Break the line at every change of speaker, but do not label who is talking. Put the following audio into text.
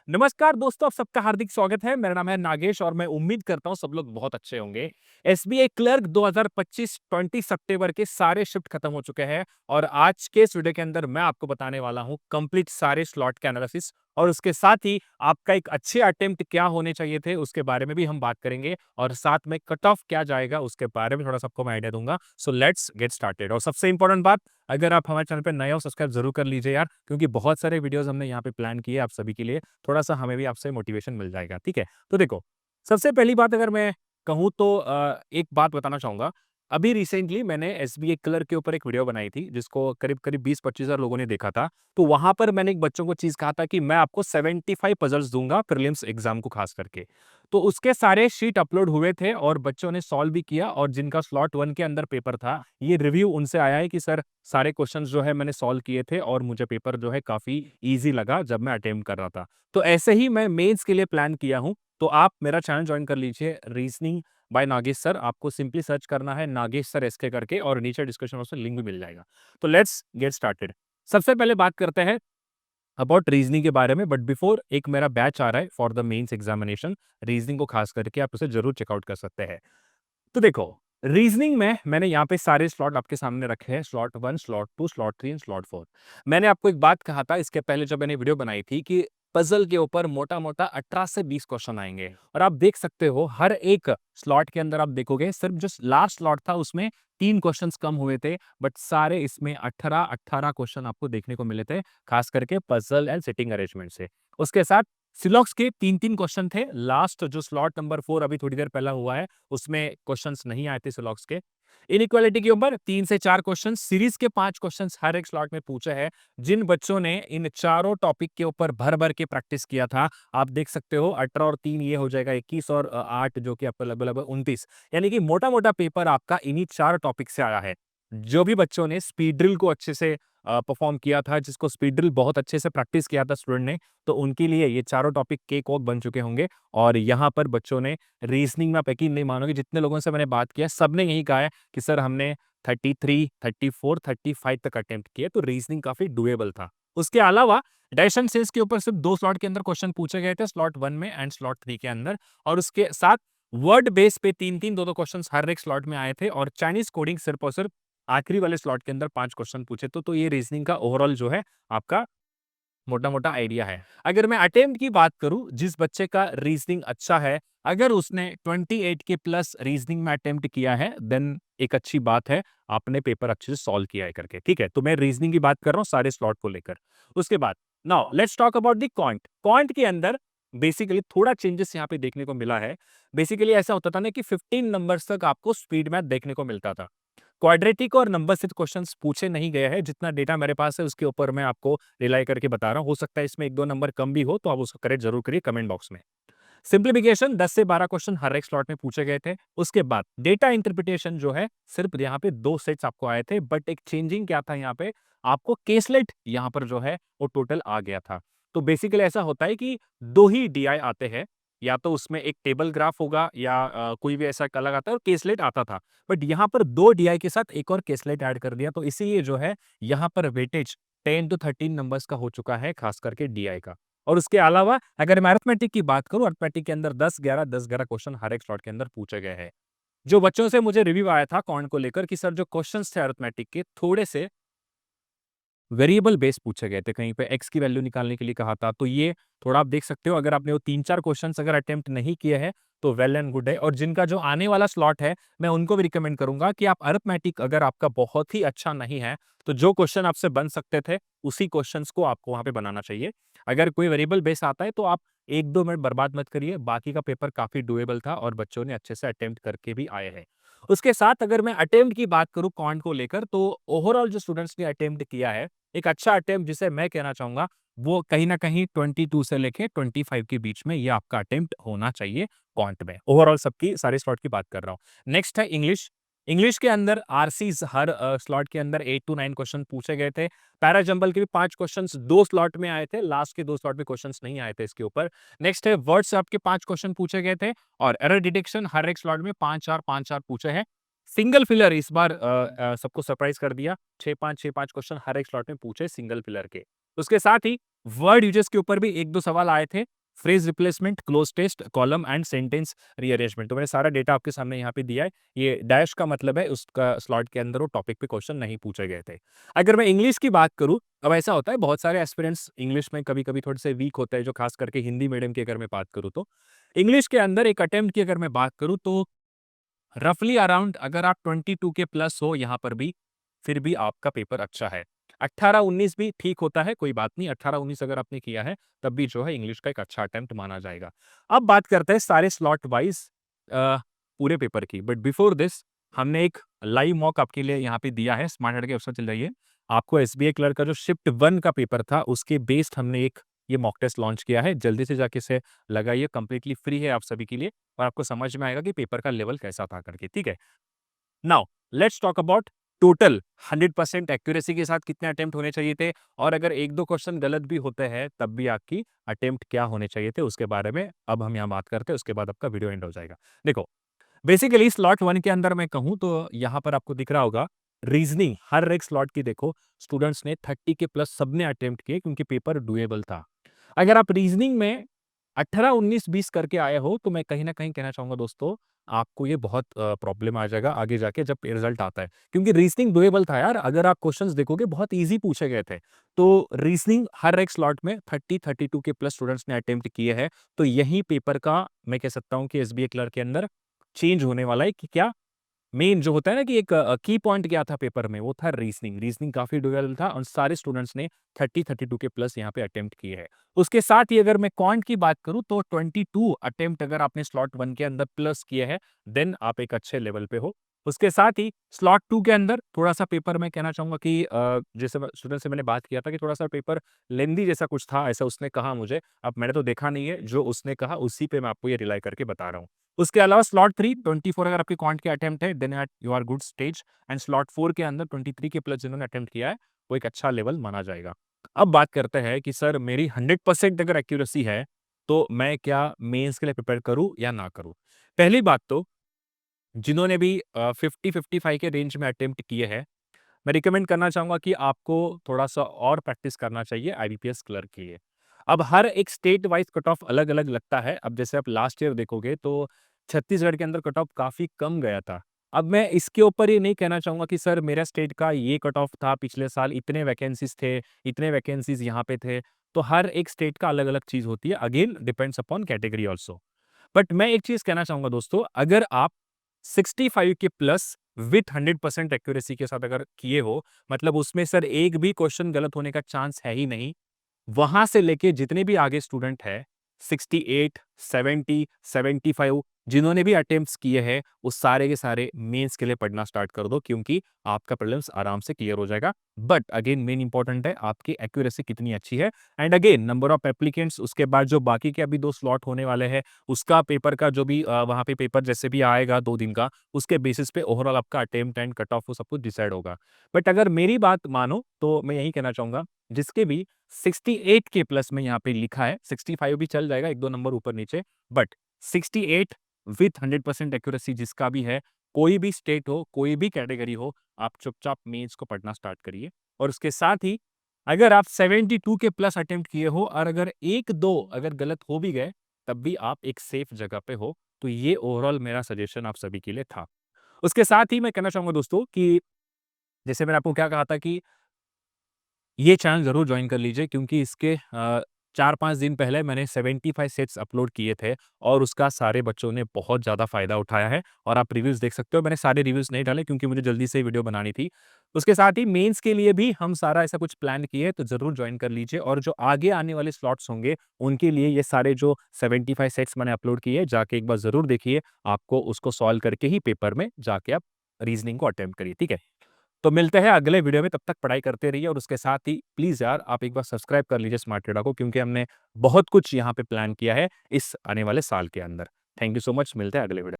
नमस्कार दोस्तों, आप सबका हार्दिक स्वागत है। मेरा नाम है नागेश और मैं उम्मीद करता हूँ सब लोग बहुत अच्छे होंगे। एसबीआई क्लर्क 2025 20 सितंबर के सारे शिफ्ट खत्म हो चुके हैं और आज के इस वीडियो के अंदर मैं आपको बताने वाला हूँ कंप्लीट सारे स्लॉट के एनालिसिस और उसके साथ ही आपका एक अच्छे अटेम्प्ट क्या होने चाहिए थे उसके बारे में भी हम बात करेंगे और साथ में कट ऑफ क्या जाएगा उसके बारे में थोड़ा सबको मैं आइडिया दूंगा। So let's get started. और सबसे इंपॉर्टेंट बात, अगर आप हमारे चैनल पे नए हो सब्सक्राइब जरूर कर लीजिए यार, क्योंकि बहुत सारे वीडियोस हमने यहाँ पे प्लान किए आप सभी के लिए। थोड़ा-सा हमें भी आपसे मोटिवेशन मिल जाएगा, ठीक है? तो देखो, सबसे पहली बात अगर मैं कहूँ तो एक बात बताना चाहूँगा। अभी रिसेंटली मैंने एसबीआई क्लर्क के ऊपर एक वीडियो बनाई थी, जिसको करीब-करीब 20-25 हज़ार लोगों ने देखा था। तो वहाँ पर मैंने एक बच्चों को चीज़ कहा था कि मैं आपको 75 पज़ल्स दूँगा प्रीलिम्स एग्ज़ाम को खास करके। तो उसके सारे शीट अपलोड हुए थे और बच्चों ने सॉल्व भी किया और जिनका स्लॉट 1 के अंदर पेपर था, ये रिव्यू उनसे आया है कि सर सारे क्वेश्चंस जो है मैंने सॉल्व किए थे और मुझे पेपर जो है काफ़ी ईज़ी लगा जब मैं अटेम्प्ट कर रहा था। तो ऐसे ही मैं मेंस के लिए प्लान किया हूँ, तो आप मेरा चैनल जॉइन कर लीजिए, रीजनिंग बाय नागेश सर। आपको सिंपली सर्च करना है नागेश सर एसके करके और नीचे डिस्क्रिप्शन बॉक्स में लिंक भी मिल जाएगा। तो लेट्स गेट स्टार्टेड। सबसे पहले बात करते हैं अबाउट रीजनिंग के बारे में, बट बिफोर एक मेरा बैच आ रहा है for the mains examination reasoning को खास करके, आप उसे जरूर चेकआउट कर सकते हैं। तो देखो, रीजनिंग में मैंने यहाँ पे सारे स्लॉट आपके सामने रखे हैं, slot 1, slot 2, slot 3 and slot 4। मैंने आपको एक बात कहा था इसके पहले जब मैंने वीडियो बनाई थी कि पजल के ऊपर मोटा-मोटा 18 से 20 क्वेश्चन आएँगे और आप देख सकते हो हर एक स्लॉट के अंदर आप देखोगे सिर्फ जो लास्ट स्लॉट था उसमें 3 क्वेश्चन्स कम हुए थे, बट सारे इसमें 18-18 क्वेश्चन आपको देखने को मिले थे, खास करके पजल एंड सिटिंग अरेंजमेंट से। उसके साथ सिलॉक्स के 3-3 क्वेश्चन थे। लास्ट जो स्लॉट नंबर 4 अभी थोड़ी देर पहले हुआ है, उसमें क्वेश्चंस नहीं आए थे सिलॉक्स के। इनइक्वालिटी के ऊपर 3 से 4 क्वेश्चन, सीरीज के 5 क्वेश्चंस हर एक स्लॉट में पूछे हैं। जिन बच्चों ने इन चारों टॉपिक के ऊपर भर-भर के प्रैक्टिस किया था, आप देख सकते हो 18 और 3 ये हो जाएगा 21 और 8 जो कि आपका लगभग-लगभग 29। यानी कि मोटा-मोटा पेपर आपका इन्हीं 4 टॉपिक से आया है। जो भी बच्चों ने स्पीड ड्रिल को अच्छे से परफॉर्म किया था, जिसको स्पीड ड्रिल बहुत अच्छे से प्रैक्टिस किया था स्टूडेंट ने, तो उनके लिए ये चारों टॉपिक केक वॉक बन चुके होंगे। और यहाँ पर बच्चों ने रीजनिंग में, आप यकीन नहीं मानोगे, जितने लोगों से मैंने बात किया सबने यही कहा है कि सर हमने 33, 34, 35 तक अटेम्प्ट किए, तो रीजनिंग काफी डुएबल था। उसके अलावा डायरेक्शन सेंस के ऊपर सिर्फ 2 स्लॉट के अंदर क्वेश्चन पूछे गए थे, स्लॉट 1 में एंड स्लॉट 3 के अंदर। और उसके साथ वर्ड बेस पे 3-3, 2-2 क्वेश्चन हर एक स्लॉट में आए थे और चाइनीज कोडिंग सिर्फ और सिर्फ आखिरी वाले स्लॉट के अंदर 5 क्वेश्चन पूछे। तो ये रीजनिंग का ओवरऑल जो है आपका मोटा-मोटा आइडिया है। अगर मैं अटेम्प्ट की बात करूँ, जिस बच्चे का रीजनिंग अच्छा है, अगर उसने 28 के प्लस रीजनिंग में अटेम्प्ट किया है, देन एक अच्छी बात है, आपने पेपर अच्छे से सॉल्व किया है करके, ठीक है? तो मैं रीजनिंग की बात कर रहा हूँ सारे स्लॉट को लेकर। उसके बाद now let's talk about the quant. Quant के अंदर बेसिकली थोड़ा चेंजेस यहाँ पे देखने को मिला है। बेसिकली ऐसा होता था ना कि 15 नंबर्स तक आपको स्पीड मैथ देखने को मिलता था। क्वाड्रेटिक और नंबर से क्वेश्चंस पूछे नहीं गए हैं। जितना डेटा मेरे पास है उसके ऊपर मैं आपको रिलाई करके बता रहा हूँ। हो सकता है इसमें 1-2 नंबर कम भी हो, तो आप उसको करेक्ट जरूर करिए कमेंट बॉक्स में। सिंप्लीफिकेशन 10 से 12 क्वेश्चन हर एक स्लॉट में पूछे गए थे। उसके बाद डेटा इंटरप्रिटेशन जो है, सिर्फ यहाँ पे 2 सेट्स आपको आए थे, बट एक चेंजिंग क्या था यहाँ पे, आपको केसलेट यहाँ पर जो है वो टोटल आ गया था। तो बेसिकली ऐसा होता है कि 2 ही डीआई आते हैं, या तो उसमें एक टेबल ग्राफ होगा या कोई भी ऐसा अलग आता है, और केसलेट आता था। बट यहाँ पर 2 डीआई के साथ एक और केसलेट ऐड कर दिया, तो इसीलिए जो है यहाँ पर वेटेज 10 टू 13 नंबर्स का हो चुका है, खास करके डीआई का। और उसके अलावा अगर मैं अरिथमेटिक की बात करूं, अरिथमेटिक के अंदर 10-11 क्वेश्चन हर एक स्लॉट के अंदर पूछे गए हैं। जो बच्चों से मुझे रिव्यू आया था कॉन्ट को लेकर कि सर जो क्वेश्चंस थे अरिथमेटिक के, थोड़े से वेरिएबल बेस पूछे गए थे, कहीं पे एक्स की वैल्यू निकालने के लिए कहा था। तो ये थोड़ा आप देख सकते हो, अगर आपने वो 3-4 क्वेश्चंस अगर अटेम्प्ट नहीं किए हैं, तो वेल एंड गुड है। और जिनका जो आने वाला स्लॉट है, मैं उनको भी रिकमेंड करूंगा कि आप अरिथमेटिक अगर आपका बहुत ही अच्छा नहीं है, तो जो क्वेश्चन आपसे बन सकते थे उसी क्वेश्चंस को आपको वहां पे बनाना चाहिए। अगर कोई वेरिएबल बेस आता है तो आप 1-2 मिनट बर्बाद मत करिए, बाकी का पेपर काफी डुएबल था और बच्चों ने अच्छे से अटेम्प्ट करके भी आए हैं। उसके साथ अगर मैं अटेम्प्ट की बात करूं कॉन्ट को लेकर, तो ओवरऑल जो स्टूडेंट्स ने अटेम्प्ट किया है, एक अच्छा अटेम्प्ट जिसे मैं कहना चाहूंगा, वो कहीं ना कहीं 22 से लेके 25 के बीच में ये आपका अटेम्प्ट होना चाहिए क्वांट में। ओवरऑल सबकी सारे स्लॉट की बात कर रहा हूँ। नेक्स्ट है इंग्लिश। इंग्लिश के अंदर आरसीज हर स्लॉट के अंदर 8 टू 9 क्वेश्चन पूछे गए थे। पैरा जंबल के भी 5 क्वेश्चंस 2 स्लॉट में आए थे, लास्ट के 2 स्लॉट में क्वेश्चंस नहीं आए थे इसके ऊपर। नेक्स्ट है वर्ड्स, आपके 5 क्वेश्चन पूछे गए थे और एरर डिटेक्शन हर एक स्लॉट में 5-4 पूछे हैं। सिंगल फिलर इस बार सबको सरप्राइज कर दिया, 6-5 क्वेश्चन हर एक स्लॉट में पूछे सिंगल फिलर के। उसके साथ ही वर्ड यूजेस के ऊपर भी 1-2 सवाल आए थे। Phrase replacement, cloze test, column and sentence rearrangement. तो मैंने सारा डेटा आपके सामने यहाँ पे दिया है। ये डैश का मतलब है उसका स्लॉट के अंदर वो टॉपिक पे क्वेश्चन नहीं पूछे गए थे। अगर मैं इंग्लिश की बात करूँ, अब ऐसा होता है बहुत सारे एस्पिरेंट्स इंग्लिश में कभी-कभी थोड़े से वीक होते हैं, जो खास करके हिंदी मीडियम की अगर मैं बात करूँ तो। इंग्लिश के अंदर एक अटेम्प्ट की अगर मैं बात करूँ तो रफली अराउंड अगर आप 22 के प्लस हो यहाँ पर भी, फिर भी आपका पेपर अच्छा है। 18-19 भी ठीक होता है, कोई बात नहीं। 18-19 अगर आपने किया है, तब भी जो है इंग्लिश का एक अच्छा अटेम्प्ट माना जाएगा। अब बात करते हैं सारे स्लॉट वाइज़ पूरे पेपर की। बट बिफोर दिस हमने एक लाइव मॉक आपके लिए यहाँ पे दिया है, स्मार्ट हेड के वेबसाइट चल जाइए। आपको एसबीआई क्लर्क का जो शिफ्ट 1 का पेपर था, उसके बेस्ड हमने एक ये मॉक टेस्ट लॉन्च किया है। जल्दी से जाके इसे लगाइए, कंप्लीटली फ्री है आप सभी के लिए। और आपको समझ में आएगा कि पेपर का लेवल कैसा था करके, ठीक है? Now let's talk about total 100% accuracy के साथ कितने अटेम्प्ट होने चाहिए थे, और अगर 1-2 क्वेश्चन गलत भी होते हैं, तब भी आपकी अटेम्प्ट क्या होने चाहिए थे, उसके बारे में अब हम यहाँ बात करते हैं, उसके बाद आपका वीडियो एंड हो जाएगा। देखो, बेसिकली स्लॉट 1 के अंदर मैं कहूँ तो यहाँ पर आपको दिख रहा होगा, रीजनिंग हर एक स्लॉट की देखो, स्टूडेंट्स ने 30 के प्लस सबने अटेम्प्ट किए क्योंकि पेपर डुएबल था। अगर आप रीजनिंग में 18, 19, 20 करके आए हो, तो मैं कहीं न कहीं कहना चाहूँगा दोस्तों, आपको ये बहुत प्रॉब्लम आ जाएगा आगे जाके जब रिजल्ट आता है। क्योंकि रीजनिंग डुएबल था यार, अगर आप क्वेश्चंस देखोगे बहुत ईज़ी पूछे गए थे। तो रीजनिंग हर एक स्लॉट में 30, 32 के प्लस स्टूडेंट्स ने अटेम्प्ट किए हैं। तो यही पेपर का मैं कह सकता हूँ कि एसबीआई क्लर्क के अंदर चेंज होने वाला है कि क्या मेन जो होता है ना कि एक की पॉइंट क्या था पेपर में, वो था रीजनिंग। रीजनिंग काफ़ी डुअल था और सारे स्टूडेंट्स ने 30-32 के प्लस यहाँ पे अटेम्प्ट किए हैं। उसके साथ ही अगर मैं क्वांट की बात करूँ तो 22 अटेम्प्ट अगर आपने स्लॉट 1 के अंदर प्लस किए हैं, देन आप एक अच्छे लेवल पे हो। उसके साथ ही स्लॉट 2 के अंदर थोड़ा-सा पेपर मैं कहना चाहूँगा कि जैसे मैं स्टूडेंट से मैंने बात किया था कि थोड़ा-सा पेपर लेंथी जैसा कुछ था, ऐसा उसने कहा मुझे। अब मैंने तो देखा नहीं है, जो उसने कहा उसी पे मैं आपको ये रिलाई करके बता रहा हूँ। उसके अलावा स्लॉट 3 24 अगर आपके क्वांट के अटेम्प्ट है, then at you are good stage. And slot 4 के अंदर 23 के प्लस जिन्होंने अटेम्प्ट किया है, वो एक अच्छा लेवल माना जाएगा। अब बात करते हैं कि सर मेरी 100% अगर एक्यूरेसी है, तो मैं क्या मेंस के लिए प्रिपेयर करूँ या ना करूँ? पहली बात तो जिन्होंने भी 50-55 के रेंज में अटेम्प्ट किए हैं, मैं रिकमेंड करना चाहूँगा कि आपको थोड़ा-सा और प्रैक्टिस करना चाहिए आईबीपीएस क्लर्क के लिए। अब हर एक स्टेट वाइज़ कट ऑफ अलग-अलग लगता है। अब जैसे आप लास्ट ईयर देखोगे तो छत्तीसगढ़ के अंदर कट ऑफ काफ़ी कम गया था। अब मैं इसके ऊपर ये नहीं कहना चाहूँगा कि सर मेरा स्टेट का ये कट ऑफ था, पिछले साल इतने वैकेंसीज़ थे, इतने वैकेंसीज़ यहाँ पे थे। तो हर एक स्टेट का अलग-अलग चीज़ होती है। Again depends upon category also. But मैं एक चीज़ कहना चाहूँगा दोस्तों, अगर आप 65 के प्लस विथ 100% एक्यूरेसी के साथ अगर किए हो, मतलब उसमें सर एक भी क्वेश्चन गलत होने का चांस है ही नहीं। वहाँ से लेके जितने भी आगे स्टूडेंट हैं, 68, 70, 75 जिन्होंने भी अटेम्प्ट्स किए हैं, वो सारे के सारे मेंस के लिए पढ़ना स्टार्ट कर दो, क्योंकि आपका प्रीलिम्स आराम से क्लियर हो जाएगा। बट अगेन मेन इंपॉर्टेंट है आपकी एक्यूरेसी कितनी अच्छी है। And again number of applicants, उसके बाद जो बाकी के अभी 2 स्लॉट होने वाले हैं, उसका पेपर का जो भी वहाँ पे पेपर जैसे भी आएगा 2 दिन का, उसके बेसिस पे ओवरऑल आपका अटेम्प्ट एंड कट ऑफ वो सब कुछ डिसाइड होगा। बट अगर मेरी बात मानो, तो मैं यही कहना चाहूँगा, जिसके भी 68 के प्लस में यहाँ पे लिखा है, 65 भी चल जाएगा 1-2 नंबर ऊपर-नीचे, बट 68 विथ 100% एक्यूरेसी जिसका भी है, कोई भी स्टेट हो, कोई भी कैटेगरी हो, आप चुपचाप मेंस को पढ़ना स्टार्ट करिए। और उसके साथ ही अगर आप 72 के प्लस अटेम्प्ट किए हो और अगर 1-2 अगर गलत हो भी गए, तब भी आप एक सेफ जगह पे हो। तो ये ओवरऑल मेरा सजेशन आप सभी के लिए था। उसके साथ ही मैं कहना चाहूँगा दोस्तों कि जैसे मैंने आपको क्या कहा था कि ये चैनल ज़रूर जॉइन कर लीजिए, क्योंकि इसके 4-5 दिन पहले मैंने 75 सेट्स अपलोड किए थे और उसका सारे बच्चों ने बहुत ज़्यादा फ़ायदा उठाया है और आप रिव्यूज़ देख सकते हो। मैंने सारे रिव्यूज़ नहीं डाले क्योंकि मुझे जल्दी से वीडियो बनानी थी। उसके साथ ही मेंस के लिए भी हम सारा ऐसा कुछ प्लान किए, तो ज़रूर जॉइन कर लीजिए। और जो आगे आने वाले स्लॉट्स होंगे, उनके लिए ये सारे जो 75 सेट्स मैंने अपलोड किए, जाके एक बार ज़रूर देखिए। आपको उसको सॉल्व करके ही पेपर में जाके आप रीज़निंग को अटेम्प्ट करिए, ठीक है? तो मिलते हैं अगले वीडियो में, तब तक पढ़ाई करते रहिए और उसके साथ ही प्लीज़ यार आप एक बार सब्सक्राइब कर लीजिए स्मार्ट ट्रेडर को, क्योंकि हमने बहुत कुछ यहाँ पे प्लान किया है इस आने वाले साल के अंदर। थैंक यू सो मच, मिलते हैं अगले वीडियो